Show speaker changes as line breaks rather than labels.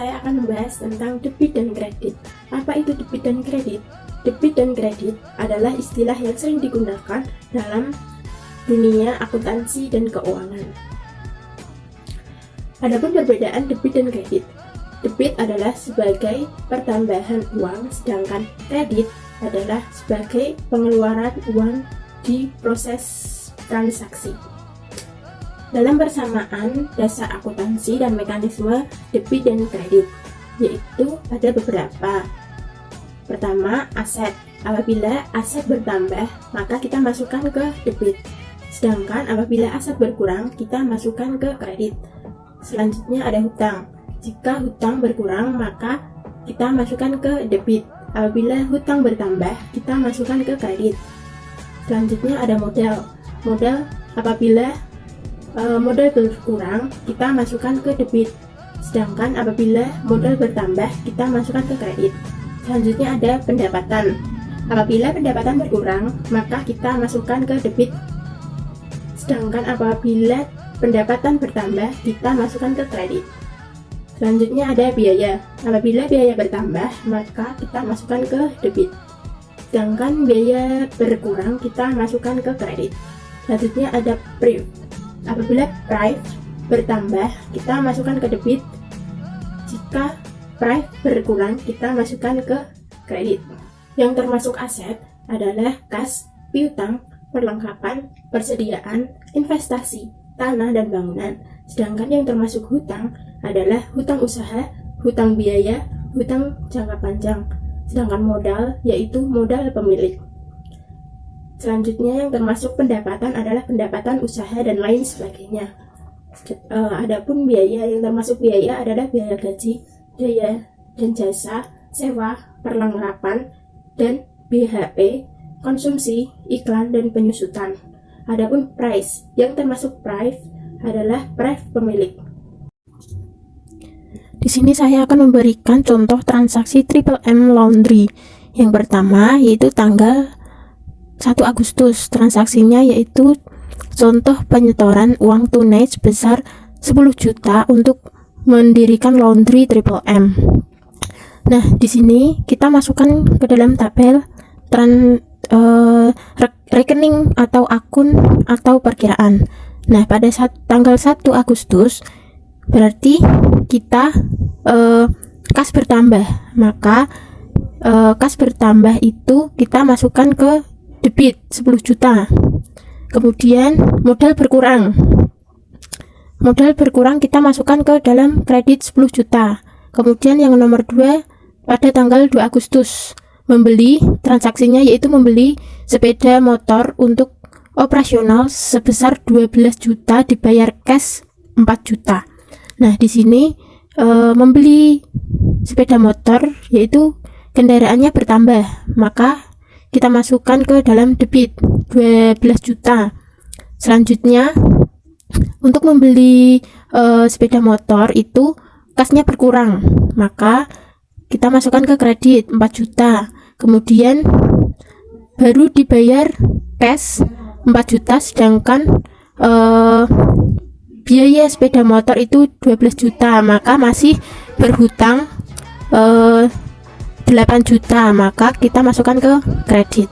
saya akan membahas tentang debit dan kredit. Apa itu debit dan kredit? Debit dan kredit adalah istilah yang sering digunakan dalam dunia akuntansi dan keuangan. Adapun perbedaan debit dan kredit. Debit adalah sebagai pertambahan uang, sedangkan kredit adalah sebagai pengeluaran uang di proses transaksi. Dalam persamaan dasar akuntansi dan mekanisme debit dan kredit, yaitu ada beberapa. Pertama, aset. Apabila aset bertambah, maka kita masukkan ke debit. Sedangkan apabila aset berkurang, kita masukkan ke kredit. Selanjutnya ada hutang. Jika hutang berkurang, maka kita masukkan ke debit. Apabila hutang bertambah, kita masukkan ke kredit. Selanjutnya ada modal. Modal apabila modal berkurang, kita masukkan ke debit. Sedangkan apabila modal bertambah, kita masukkan ke kredit. Selanjutnya ada pendapatan. Apabila pendapatan berkurang, maka kita masukkan ke debit. Sedangkan apabila pendapatan bertambah, kita masukkan ke kredit. Selanjutnya ada biaya. Apabila biaya bertambah, maka kita masukkan ke debit. Sedangkan biaya berkurang, kita masukkan ke kredit. Selanjutnya ada priv. Apabila priv bertambah, kita masukkan ke debit. Jika priv berkurang, kita masukkan ke kredit. Yang termasuk aset adalah kas, piutang, perlengkapan, persediaan, investasi, tanah dan bangunan. Sedangkan yang termasuk hutang adalah hutang usaha, hutang biaya, hutang jangka panjang. Sedangkan modal yaitu modal pemilik. Selanjutnya yang termasuk pendapatan adalah pendapatan usaha dan lain sebagainya. Adapun biaya, yang termasuk biaya adalah biaya gaji, biaya dan jasa, sewa, perlengkapan, dan BHP, konsumsi, iklan, dan penyusutan. Adapun price, yang termasuk price adalah price pemilik. Di sini saya akan memberikan contoh transaksi Triple M Laundry. Yang pertama yaitu tanggal 1 Agustus. Transaksinya yaitu contoh penyetoran uang tunai sebesar 10 juta untuk mendirikan laundry Triple M. Nah, di sini kita masukkan ke dalam tabel rekening atau akun atau perkiraan. Nah, pada tanggal 1 Agustus berarti kita kas bertambah, maka kas bertambah itu kita masukkan ke debit 10 juta. Kemudian modal berkurang. Modal berkurang kita masukkan ke dalam kredit 10 juta. Kemudian yang nomor 2 pada tanggal 2 Agustus membeli, transaksinya yaitu membeli sepeda motor untuk operasional sebesar 12 juta dibayar cash 4 juta. Nah, di sini membeli sepeda motor yaitu kendaraannya bertambah, maka kita masukkan ke dalam debit 12 juta. Selanjutnya untuk membeli sepeda motor itu kasnya berkurang, maka kita masukkan ke kredit 4 juta. Kemudian baru dibayar cash 4 juta, sedangkan biaya sepeda motor itu 12 juta, maka masih berhutang 8 juta, maka kita masukkan ke kredit.